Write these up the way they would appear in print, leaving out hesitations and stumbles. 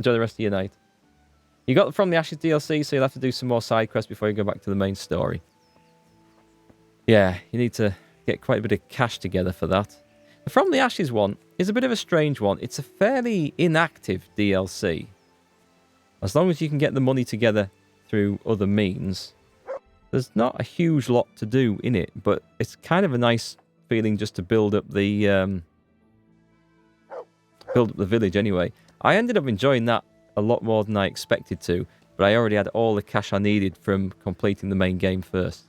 Enjoy the rest of your night. You got From the Ashes DLC, so you'll have to do some more side quests before you go back to the main story. Yeah, you need to get quite a bit of cash together for that. The From the Ashes one is a bit of a strange one. It's a fairly inactive DLC. As long as you can get the money together through other means, there's not a huge lot to do in it, but it's kind of a nice feeling just to build up the village anyway. I ended up enjoying that a lot more than I expected to, but I already had all the cash I needed from completing the main game first.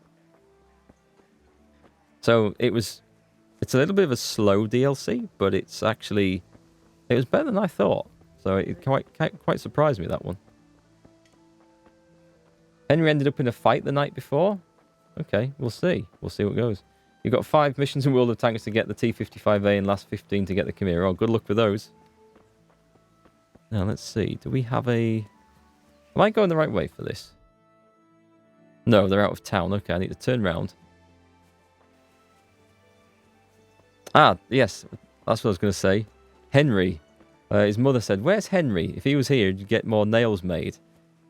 So it's a little bit of a slow DLC, but it was better than I thought. So it quite surprised me, that one. Henry ended up in a fight the night before. Okay, we'll see. We'll see what goes. You've got 5 missions in World of Tanks to get the T-55A and last 15 to get the Chimera. Oh, good luck with those. Now, let's see. Do we have a... Am I going the right way for this? No, they're out of town. Okay, I need to turn around. Ah, yes. That's what I was going to say. Henry. His mother said, where's Henry? If he was here, you'd get more nails made.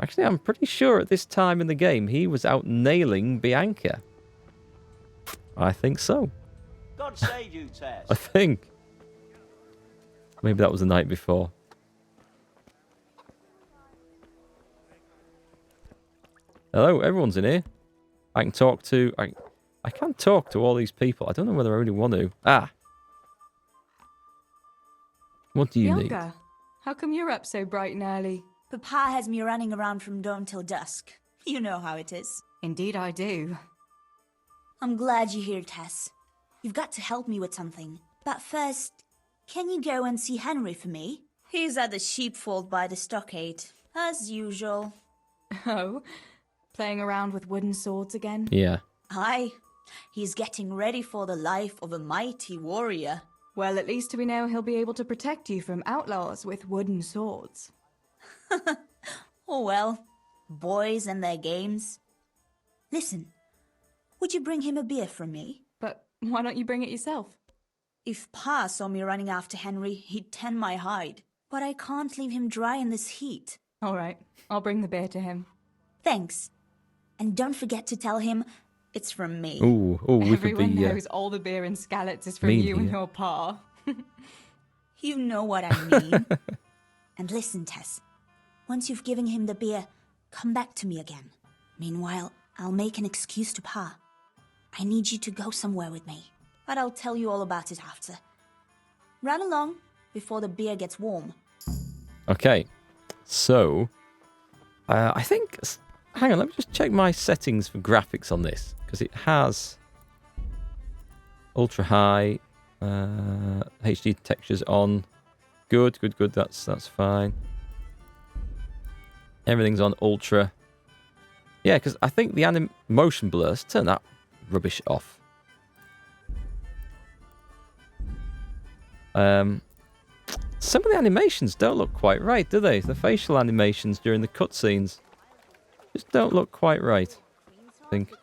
Actually, I'm pretty sure at this time in the game, he was out nailing Bianca. I think so. God save you, Tess. I think. Maybe that was the night before. Hello, everyone's in here. I can talk to... I can talk to all these people. I don't know whether I really want to. Ah. What do you Bianca, need? how come you're up so bright and early? Papa has me running around from dawn till dusk. You know how it is. Indeed I do. I'm glad you're here, Tess. You've got to help me with something. But first, can you go and see Henry for me? He's at the sheepfold by the stockade, as usual. Oh, playing around with wooden swords again? Yeah. Aye, he's getting ready for the life of a mighty warrior. Well, at least we know he'll be able to protect you from outlaws with wooden swords. Oh well, boys and their games. Listen, would you bring him a beer from me? But why don't you bring it yourself? If Pa saw me running after Henry, he'd tan my hide. But I can't leave him dry in this heat. All right, I'll bring the beer to him. Thanks. And don't forget to tell him it's from me. Ooh, we could be... Everyone knows all the beer in Skalitz is from you and your pa. You know what I mean. And listen, Tess. Once you've given him the beer, come back to me again. Meanwhile, I'll make an excuse to Pa. I need you to go somewhere with me. But I'll tell you all about it after. Run along before the beer gets warm. Okay. So, I think... Hang on, let me just check my settings for graphics on this. Because it has... Ultra high. HD textures on. Good. That's fine. Everything's on ultra. Yeah, because I think the motion blurs. Turn that rubbish off. Some of the animations don't look quite right, do they? The facial animations during the cutscenes just don't look quite right, I think.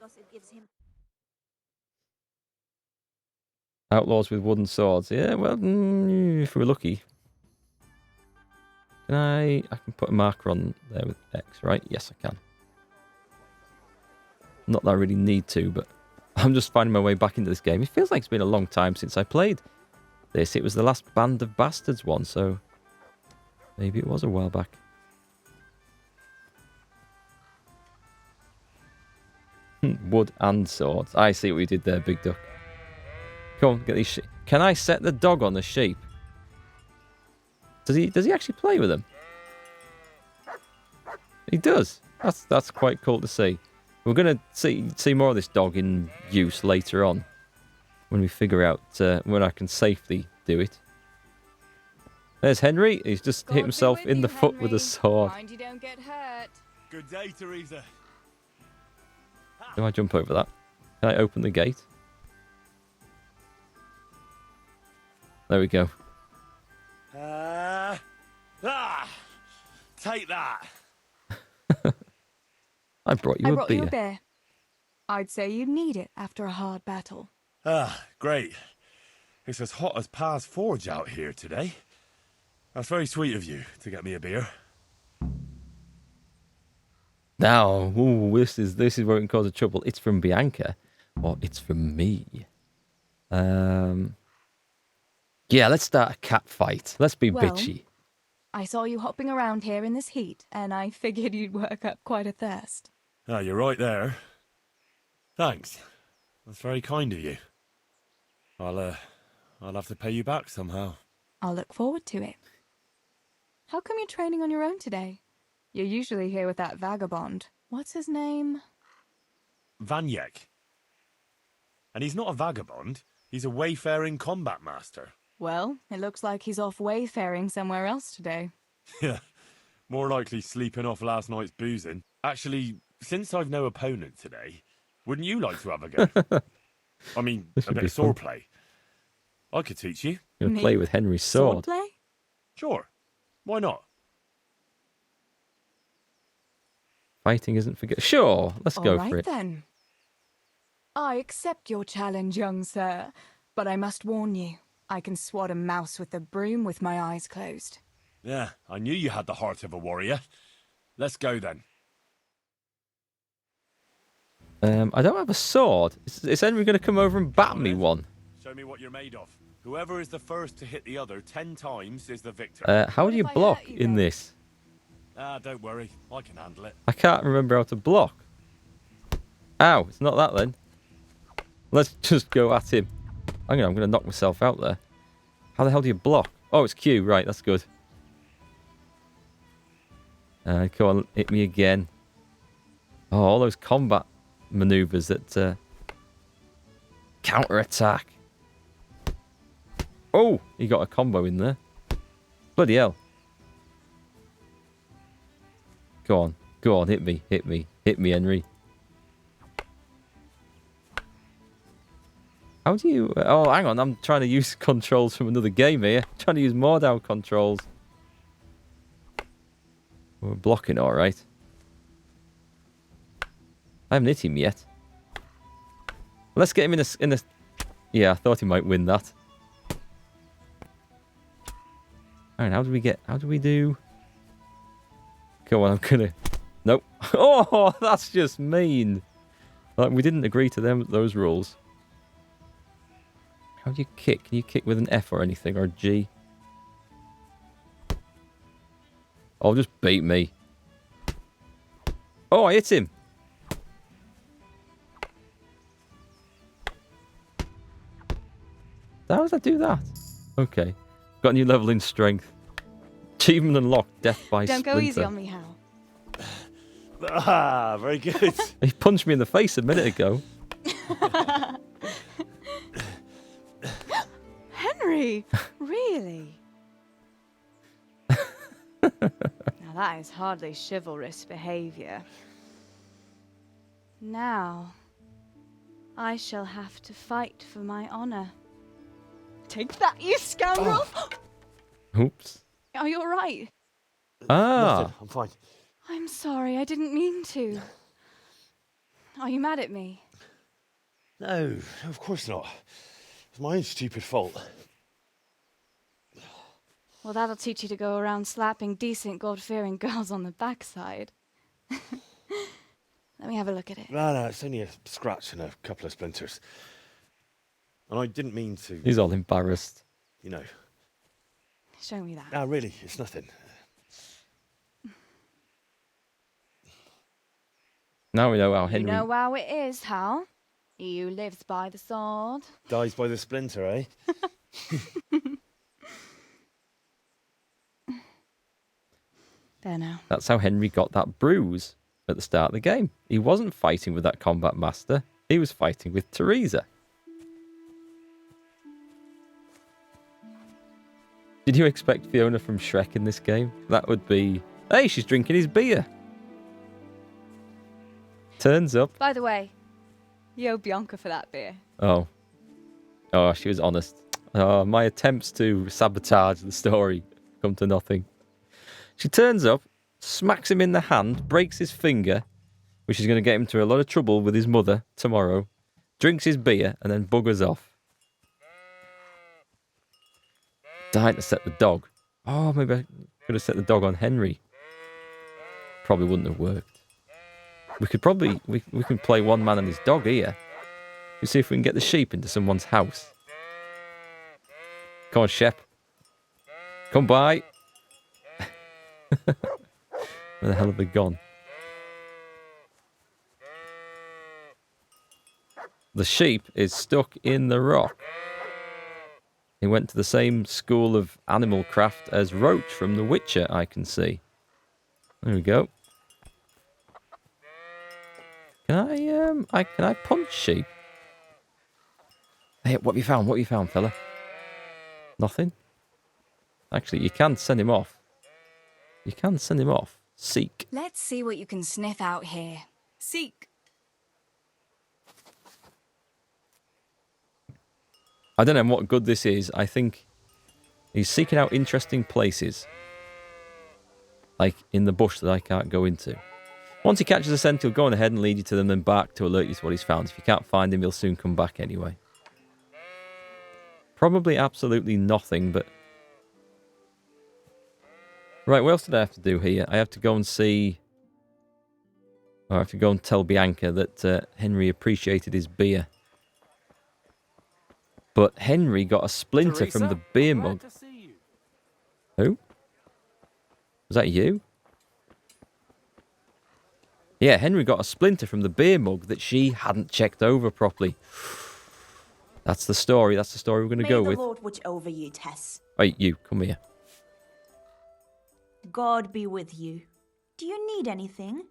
Outlaws with wooden swords. Yeah, well, if we're lucky. Can I can put a marker on there with X, right? Yes, I can. Not that I really need to, but I'm just finding my way back into this game. It feels like it's been a long time since I played this. It was the last Band of Bastards one, so maybe it was a while back. Wood and swords. I see what you did there, Big Duck. Come on, get these sheep. Can I set the dog on the sheep? Does he actually play with them? He does. That's quite cool to see. We're gonna see more of this dog in use later on, when we figure out when I can safely do it. There's Henry. He's just hit himself in the foot with a sword. Mind you don't get hurt. Good day, Theresa. Do I jump over that? Can I open the gate? There we go. Take that. I brought you a beer. I'd say you need it after a hard battle. Great. It's as hot as Pa's Forge out here today. That's very sweet of you to get me a beer. Now, ooh, this is where it can cause a trouble. It's from Bianca, or it's from me. Yeah, let's start a cat fight. Let's be Well, bitchy. I saw you hopping around here in this heat, and I figured you'd work up quite a thirst. Ah, you're right there. Thanks. That's very kind of you. I'll have to pay you back somehow. I'll look forward to it. How come you're training on your own today? You're usually here with that vagabond. What's his name? Vanyek. And he's not a vagabond. He's a wayfaring combat master. Well, it looks like he's off wayfaring somewhere else today. Yeah, more likely sleeping off last night's boozing. Actually, since I've no opponent today, wouldn't you like to have a go? I mean, This a would bit be of sword fun. play. I could teach you. You're gonna Me? play with Henry's sword. Swordplay? Sure. Why not? Fighting isn't for good. Sure, let's go All right for it. then. I accept your challenge, young sir, but I must warn you, I can swat a mouse with a broom with my eyes closed. Yeah, I knew you had the heart of a warrior. Let's go then. I don't have a sword. Is Henry going to come over and bat me one? Show me what you're made of. Whoever is the first to hit the other 10 times is the victor. How What do you if I block hurt you, in though? this? Ah, don't worry. I can handle it. I can't remember how to block. Ow, it's not that then. Let's just go at him. I'm going to knock myself out there. How the hell do you block? Oh, it's Q. Right, that's good. Come on, hit me again. Oh, all those combat maneuvers that counter-attack. Oh, he got a combo in there. Bloody hell. Go on, hit me, Henry. How do you... Oh, hang on, I'm trying to use controls from another game here. Trying to use more down controls. We're blocking all right. I haven't hit him yet. Let's get him in a... Yeah, I thought he might win that. Alright, how do we do... Come on, I'm gonna... Nope. Oh, that's just mean. Like, we didn't agree to those rules. How do you kick? Can you kick with an F or anything, or a G? Oh, just beat me. Oh, I hit him. How does that do that? Okay. Got a new level in strength. Achievement unlocked, death by Don't splinter. go easy on me, Hal. Ah, very good. He punched me in the face a minute ago. Henry! Really? Now that is hardly chivalrous behavior. Now, I shall have to fight for my honor. Take that, you scoundrel! Oops. Are you alright? Ah. Nothing, I'm fine. I'm sorry, I didn't mean to. Are you mad at me? No, of course not. It's my own stupid fault. Well, that'll teach you to go around slapping decent, God-fearing girls on the backside. Let me have a look at it. No, it's only a scratch and a couple of splinters. And I didn't mean to, He's all embarrassed. you know. Show me that. No, really, it's nothing. Now we know how Henry... You know how it is, Hal. He who lives by the sword. Dies by the splinter, eh? There now. That's how Henry got that bruise at the start of the game. He wasn't fighting with that combat master. He was fighting with Theresa. Did you expect Fiona from Shrek in this game? That would be... Hey, she's drinking his beer. Turns up. By the way, you owe Bianca for that beer. Oh. Oh, she was honest. Oh, my attempts to sabotage the story come to nothing. She turns up, smacks him in the hand, breaks his finger, which is going to get him into a lot of trouble with his mother tomorrow, drinks his beer, and then buggers off. Died to set the dog. Oh, maybe I could have set the dog on Henry. Probably wouldn't have worked. We could probably... We can play one man and his dog here. You see if we can get the sheep into someone's house. Come on, Shep. Come by. Where the hell have they gone? The sheep is stuck in the rock. He went to the same school of animal craft as Roach from The Witcher, I can see. There we go. Can I punch sheep? Hey, what have you found? What have you found, fella? Nothing? Actually, you can send him off. You can send him off. Seek. Let's see what you can sniff out here. Seek. I don't know what good this is. I think he's seeking out interesting places. Like in the bush that I can't go into. Once he catches a scent, he'll go on ahead and lead you to them, then back to alert you to what he's found. If you can't find him, he'll soon come back anyway. Probably absolutely nothing, but... Right, what else did I have to do here? I have to go and see... Or I have to go and tell Bianca that Henry appreciated his beer. But Henry got a splinter Theresa, from the beer glad mug. to see you. Who? Was that you? Yeah, Henry got a splinter from the beer mug that she hadn't checked over properly. That's the story. That's the story we're going to go May with. the Lord watch over you, Tess. Wait, you, come here. God be with you. Do you need anything?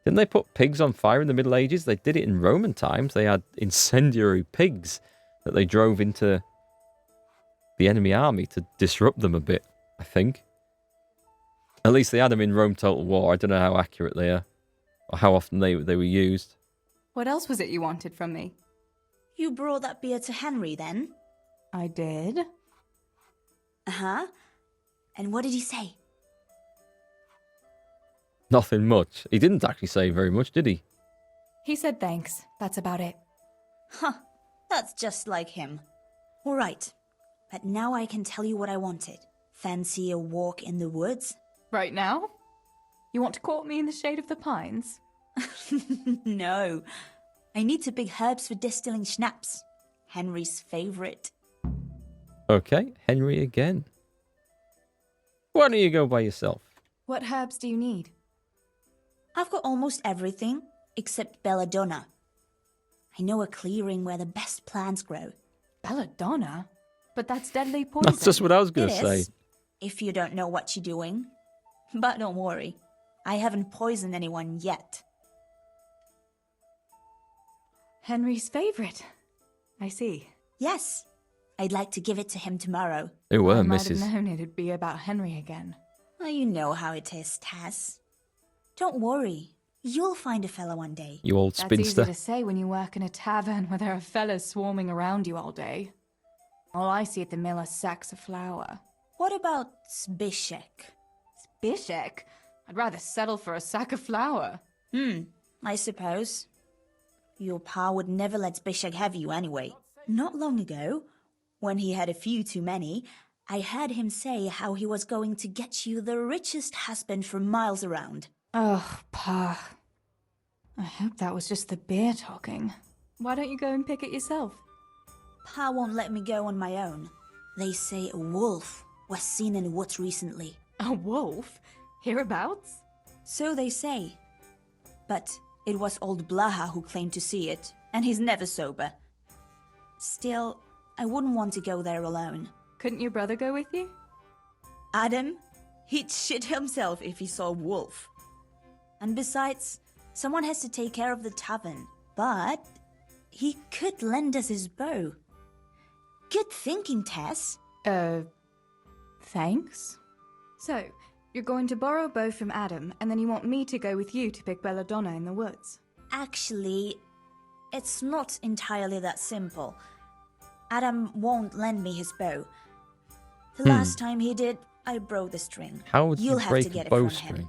Didn't they put pigs on fire in the Middle Ages? They did it in Roman times. They had incendiary pigs that they drove into the enemy army to disrupt them a bit, I think. At least they had them in Rome Total War. I don't know how accurate they are, or how often they were used. What else was it you wanted from me? You brought that beer to Henry, then? I did. Uh-huh. And what did he say? Nothing much. He didn't actually say very much, did he? He said thanks. That's about it. Huh. That's just like him. All right. But now I can tell you what I wanted. Fancy a walk in the woods? Right now? You want to court me in the shade of the pines? No. I need to pick herbs for distilling schnapps. Henry's favorite. Okay, Henry again. Why don't you go by yourself? What herbs do you need? I've got almost everything except belladonna. I know a clearing where the best plants grow. Belladonna? But that's deadly poison. That's just what I was going to It say. is, if you don't know what you're doing. But don't worry, I haven't poisoned anyone yet. Henry's favorite. I see. Yes, I'd like to give it to him tomorrow. Who were, I might Mrs. have known it'd be about Henry again. Well, you know how it is, Tess. Don't worry, you'll find a fella one day. You old That's spinster. easy to say when you work in a tavern where there are fellas swarming around you all day. All I see at the mill are sacks of flour. What about Zbyszek? Zbyszek? I'd rather settle for a sack of flour. I suppose. Your pa would never let Zbyszek have you anyway. Not long ago, when he had a few too many, I heard him say how he was going to get you the richest husband for miles around. Oh, Pa. I hope that was just the beer talking. Why don't you go and pick it yourself? Pa won't let me go on my own. They say a wolf was seen in the woods recently. A wolf? Hereabouts? So they say. But it was old Blaha who claimed to see it, and he's never sober. Still, I wouldn't want to go there alone. Couldn't your brother go with you? Adam, he'd shit himself if he saw a wolf. And besides, someone has to take care of the tavern. But he could lend us his bow. Good thinking, Tess. Thanks. So, you're going to borrow a bow from Adam, and then you want me to go with you to pick belladonna in the woods. Actually, it's not entirely that simple. Adam won't lend me his bow. The last time he did, I broke the string. How would you You'll have break to get a it from bowstring? him.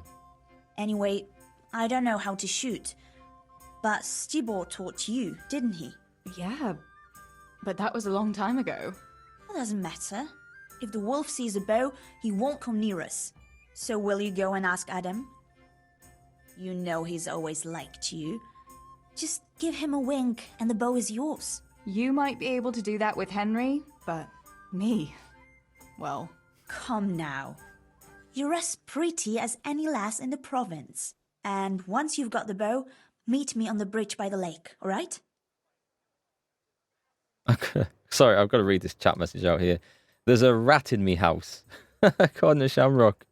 Anyway, I don't know how to shoot. But Stibor taught you, didn't he? Yeah, but that was a long time ago. It doesn't matter. If the wolf sees a bow, he won't come near us. So will you go and ask Adam? You know he's always liked you. Just give him a wink and the bow is yours. You might be able to do that with Henry, but me, well... Come now. You're as pretty as any lass in the province. And once you've got the bow, meet me on the bridge by the lake, alright? Sorry, I've got to read this chat message out here. There's a rat in me house. According to Shamrock.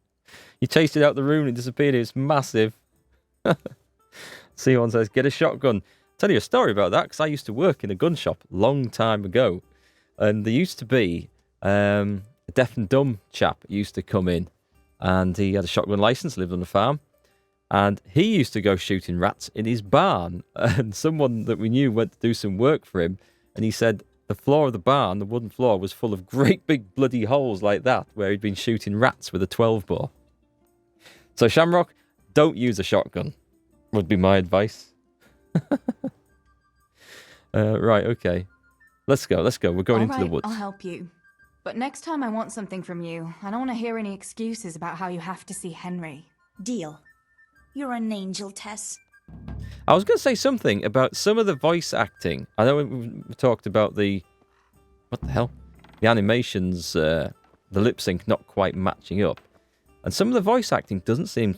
You chased it out the room and it disappeared. It's massive. C1 says, get a shotgun. I'll tell you a story about that, because I used to work in a gun shop a long time ago. And there used to be a deaf and dumb chap who used to come in. And he had a shotgun license, lived on a farm. And he used to go shooting rats in his barn. And someone that we knew went to do some work for him. And he said the floor of the barn, the wooden floor, was full of great big bloody holes like that, where he'd been shooting rats with a 12-bore. So Shamrock, don't use a shotgun, would be my advice. Right, okay. Let's go. We're going into the woods. I'll help you. But next time I want something from you, I don't want to hear any excuses about how you have to see Henry. Deal. You're an angel, Tess. I was going to say something about some of the voice acting. I know we talked about the... What the hell? The animations, the lip sync not quite matching up. And some of the voice acting doesn't seem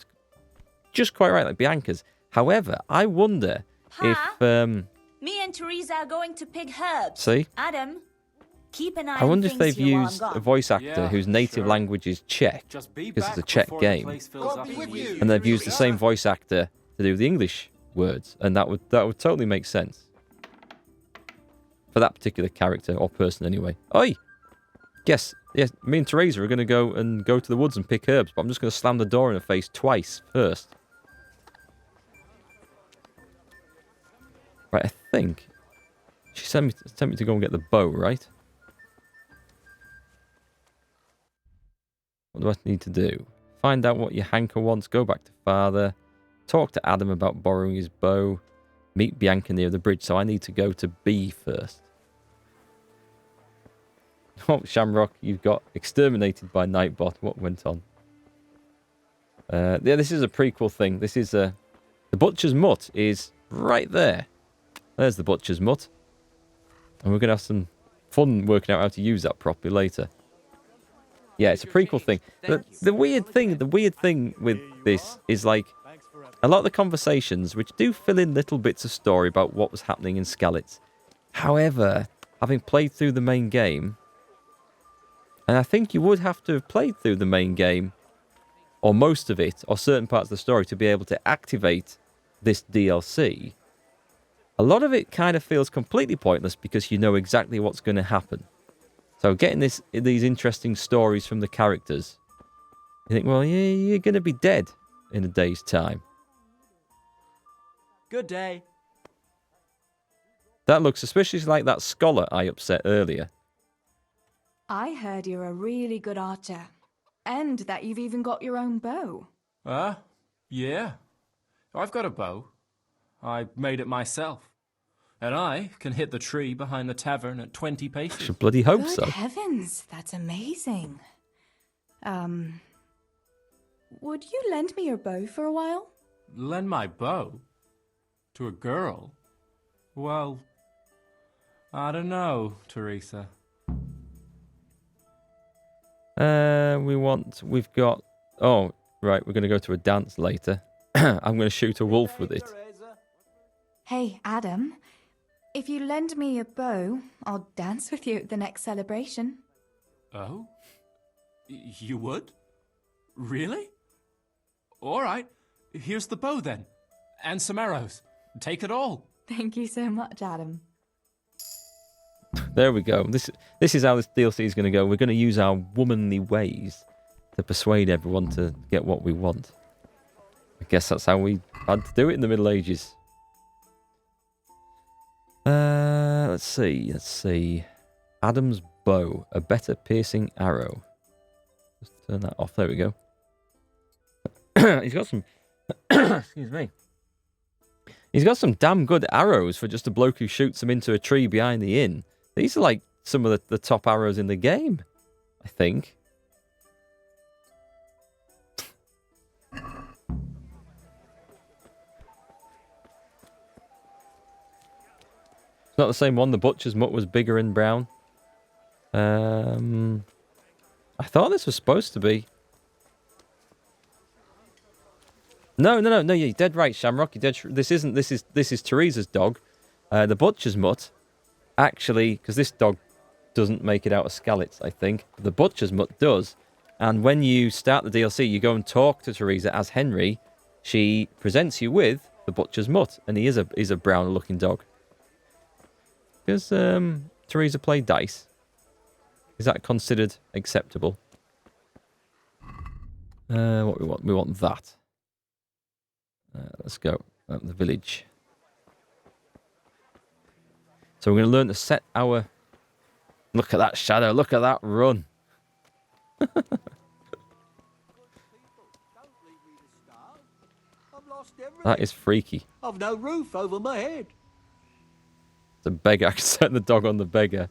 just quite right, like Bianca's. However, I wonder if... Me and Theresa are going to pick herbs. See? Adam, keep an eye I wonder on if they've things here while I'm used gone. a voice actor whose native language is Czech, because it's a Czech game. And they've used the same voice actor to do the English words, and that would totally make sense for that particular character or person anyway. Oi! Yes, me and Theresa are going to go to the woods and pick herbs, but I'm just going to slam the door in her face twice first. Right, I think she sent me to go and get the bow, right? What do I need to do? Find out what your hanker wants, go back to father, talk to Adam about borrowing his bow, meet Bianca near the bridge, so I need to go to B first. Oh, Shamrock, you've got exterminated by Nightbot. What went on? Yeah, this is a prequel thing. This is the Butcher's Mutt is right there. There's the Butcher's Mutt. And we're going to have some fun working out how to use that properly later. Yeah, it's a prequel thing. The weird thing with this is, like, a lot of the conversations, which do fill in little bits of story about what was happening in Skalitz. However, having played through the main game, and I think you would have to have played through the main game, or most of it, or certain parts of the story, to be able to activate this DLC. A lot of it kind of feels completely pointless because you know exactly what's going to happen. So getting these interesting stories from the characters, you think, well, you're going to be dead in a day's time. Good day. That looks suspiciously like that scholar I upset earlier. I heard you're a really good archer, and that you've even got your own bow. Yeah. I've got a bow. I made it myself. And I can hit the tree behind the tavern at 20 paces. I should bloody hope Good so. heavens, that's amazing. Would you lend me your bow for a while? Lend my bow? To a girl? Well, I don't know, Theresa. We've got... Oh, right, we're going to go to a dance later. I'm going to shoot a wolf with it. Hey, Adam, if you lend me your bow, I'll dance with you at the next celebration. Oh? You would? Really? All right, here's the bow then. And some arrows. Take it all. Thank you so much, Adam. There we go. This is how this DLC is going to go. We're going to use our womanly ways to persuade everyone to get what we want. I guess that's how we had to do it in the Middle Ages. Let's see. Adam's bow, a better piercing arrow. Just turn that off. There we go. He's got some... Excuse me. He's got some damn good arrows for just a bloke who shoots them into a tree behind the inn. These are like some of the top arrows in the game, I think. Not the same one. The butcher's mutt was bigger and brown. I thought this was supposed to be. No. You're dead right, Shamrock. You're dead. This isn't. This is Theresa's dog. The butcher's mutt, actually, because this dog doesn't make it out of Skalitz, I think. The butcher's mutt does. And when you start the DLC, you go and talk to Theresa as Henry. She presents you with the butcher's mutt, and he's a brown-looking dog. Does Theresa play dice? Is that considered acceptable? What we want? We want that. Let's go up the village. So we're going to learn to set our... Look at that shadow. Look at that run. That is freaky. I've no roof over my head. It's a beggar. I can set the dog on the beggar.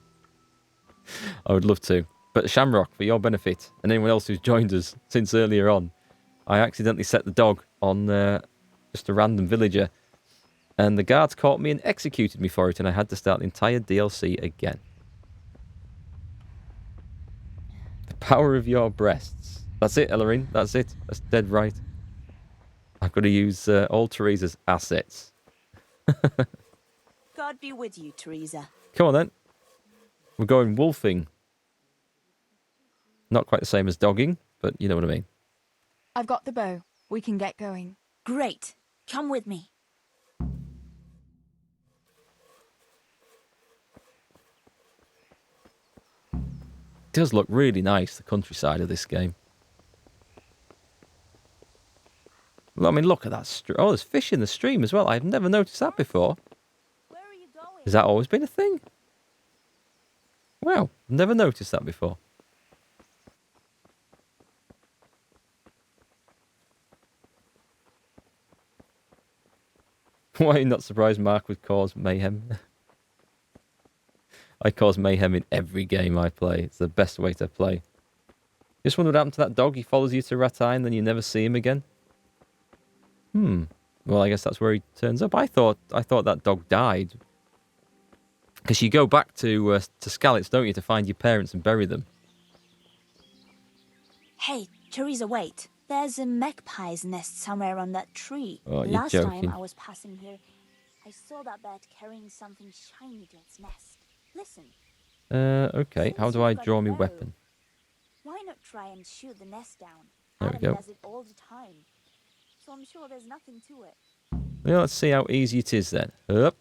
I would love to. But Shamrock, for your benefit, and anyone else who's joined us since earlier on, I accidentally set the dog on just a random villager. And the guards caught me and executed me for it, and I had to start the entire DLC again. The power of your breasts. That's it, Ellerine. That's it. That's dead right. I've got to use all Theresa's assets. God be with you, Theresa. Come on, then. We're going wolfing. Not quite the same as dogging, but you know what I mean. I've got the bow. We can get going. Great. Come with me. It does look really nice, the countryside of this game. Well, I mean, look at that. Oh, there's fish in the stream as well. I've never noticed that before. Where are you going? Has that always been a thing? Wow, never noticed that before. Why are you not surprised Mark would cause mayhem? I cause mayhem in every game I play. It's the best way to play. Just wonder what happened to that dog. He follows you to Rattay and then you never see him again. Well, I guess that's where he turns up. I thought that dog died. Because you go back to Skalitz, don't you, to find your parents and bury them. Hey, Theresa, wait. There's a magpie's nest somewhere on that tree. Oh, you're Last joking. time I was passing here, I saw that bird carrying something shiny to its nest. Listen. Okay. How do I draw my weapon? Why not try and shoot the nest down? There we Adam go. does it all the time. So I'm sure there's nothing to it. Yeah, let's see how easy it is then. Up.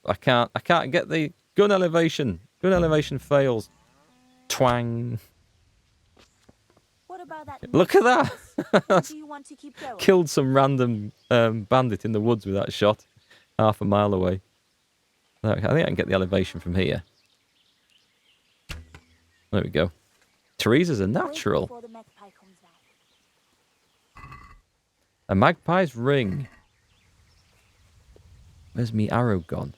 I can't get the gun elevation. Gun elevation fails. Twang. What about that? Look at that. Do you want to keep going? Killed some random bandit in the woods with that shot. Half a mile away. Okay, I think I can get the elevation from here. There we go. Theresa's a Wait natural. before the magpie comes back. A magpie's ring. Where's me arrow gone?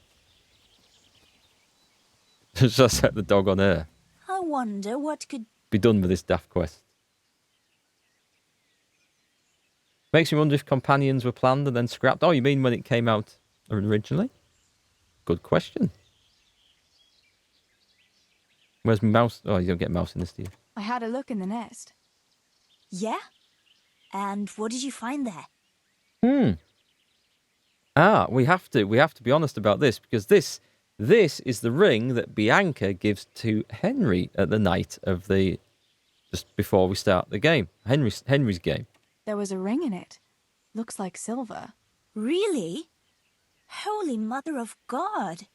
Just set the dog on air. I wonder what could... Be done with this daft quest. Makes me wonder if companions were planned and then scrapped. Oh, you mean when it came out originally? Good question. Where's my mouse? Oh, you don't get mouse in this, do you? I had a look in the nest. Yeah? And what did you find there? We have to be honest about this because this is the ring that Bianca gives to Henry at the night of the just before we start the game. Henry's game. There was a ring in it. Looks like silver. Really? Holy Mother of God!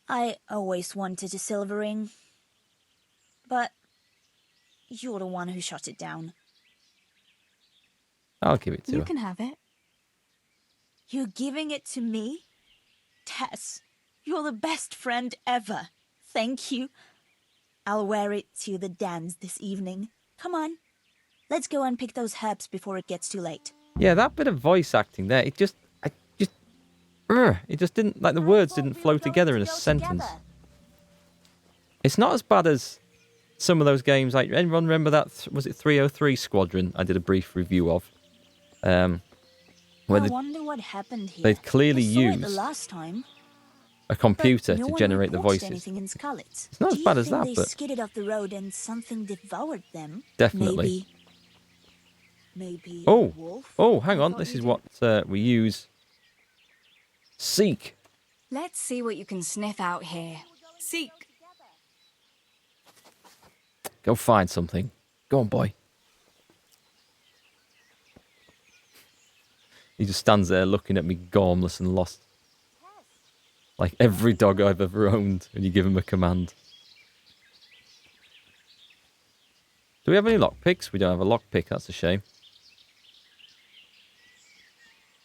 I always wanted a silver ring. But you're the one who shot it down. I'll give it to You her. can have it. You're giving it to me? Tess, you're the best friend ever. Thank you. I'll wear it to the dance this evening. Come on. Let's go and pick those herbs before it gets too late. Yeah, that bit of voice acting there, it just didn't, like the words didn't flow together in a sentence. It's not as bad as some of those games. Like, anyone remember that? Was it 303 Squadron? I did a brief review of. Where I wonder what happened here. they'd clearly I saw it used the last time. a computer But no to one generate the reported voices. anything in Skalitz. It's not as Do bad you as think that, they but skidded off the road and something devoured them? definitely. Maybe Oh, a wolf? oh, hang I on. thought This you is didn't- what we use. Seek. Let's see what you can sniff out here. Seek. Go find something. Go on, boy. He just stands there looking at me, gormless and lost. Like every dog I've ever owned when you give him a command. Do we have any lockpicks? We don't have a lockpick, that's a shame.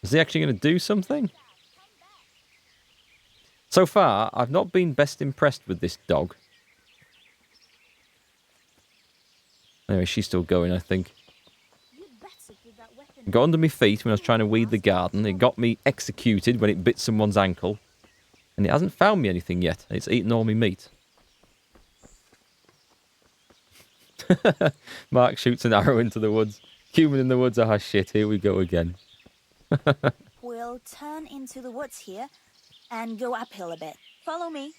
Is he actually going to do something? So far, I've not been best impressed with this dog. Anyway, she's still going, I think. It got under my feet when I was trying to weed the garden. It got me executed when it bit someone's ankle. And it hasn't found me anything yet. It's eaten all my meat. Mark shoots an arrow into the woods. Human in the woods. Ah, shit, here we go again. We'll turn into the woods here and go uphill a bit. Follow me.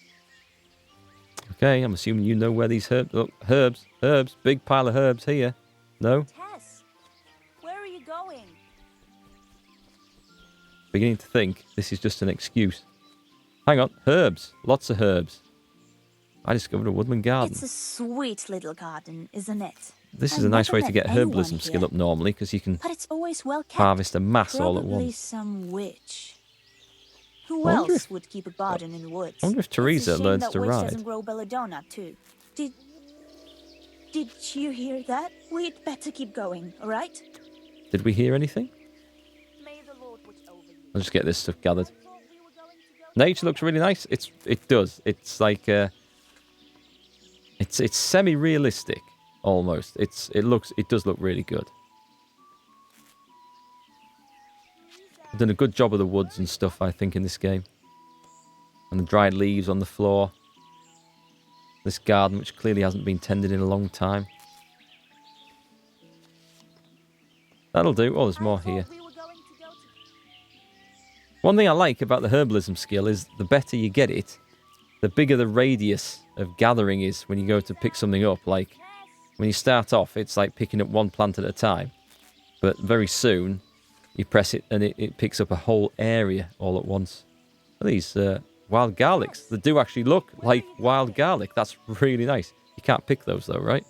Okay, I'm assuming you know where these herbs... Look, herbs. Big pile of herbs here. No? Tess, where are you going? Beginning to think this is just an excuse. Hang on, herbs. Lots of herbs. I discovered a woodland garden. It's a sweet little garden, isn't it? This is I've a nice never way to met get anyone herbalism skill here, up normally, because you can but it's always well kept. harvest a mass all at Probably once. some witch. Who I wonder else if- would keep a garden in the woods? I wonder if It's Theresa a shame learns that to witch ride. doesn't grow belladonna too. Did you hear that? We'd better keep going, all right? Did we hear anything? May the Lord watch over you. I'll just get this stuff gathered. Nature looks really nice. It does. It's like it's semi-realistic almost. It does look really good. I've done a good job of the woods and stuff, I think, in this game. And the dried leaves on the floor. This garden, which clearly hasn't been tended in a long time. That'll do. Oh, there's more here. One thing I like about the herbalism skill is the better you get it, the bigger the radius of gathering is when you go to pick something up. Like, when you start off, it's like picking up one plant at a time. But very soon, you press it and it picks up a whole area all at once. These wild garlics, they do actually look like wild garlic. That's really nice. You can't pick those though, right?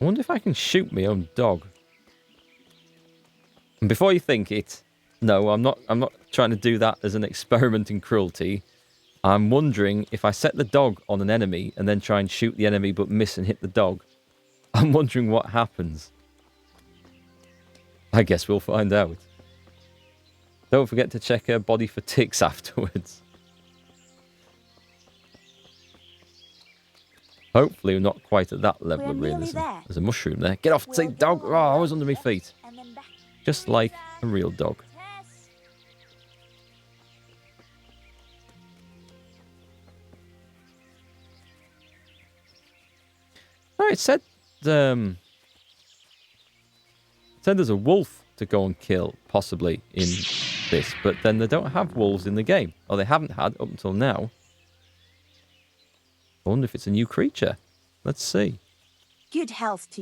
I wonder if I can shoot my own dog. And before you think it, no, I'm not trying to do that as an experiment in cruelty. I'm wondering if I set the dog on an enemy and then try and shoot the enemy but miss and hit the dog. I'm wondering what happens. I guess we'll find out. Don't forget to check her body for ticks afterwards. Hopefully we're not quite at that level of We're nearly realism. there. There's a mushroom there. Get off, say dog. Oh, I was under my feet. And then back. Just like a real dog. Tess. Oh, it said there's a wolf to go and kill, possibly, in this. But then they don't have wolves in the game. Or they haven't had up until now. I wonder if it's a new creature. Let's see. Good health to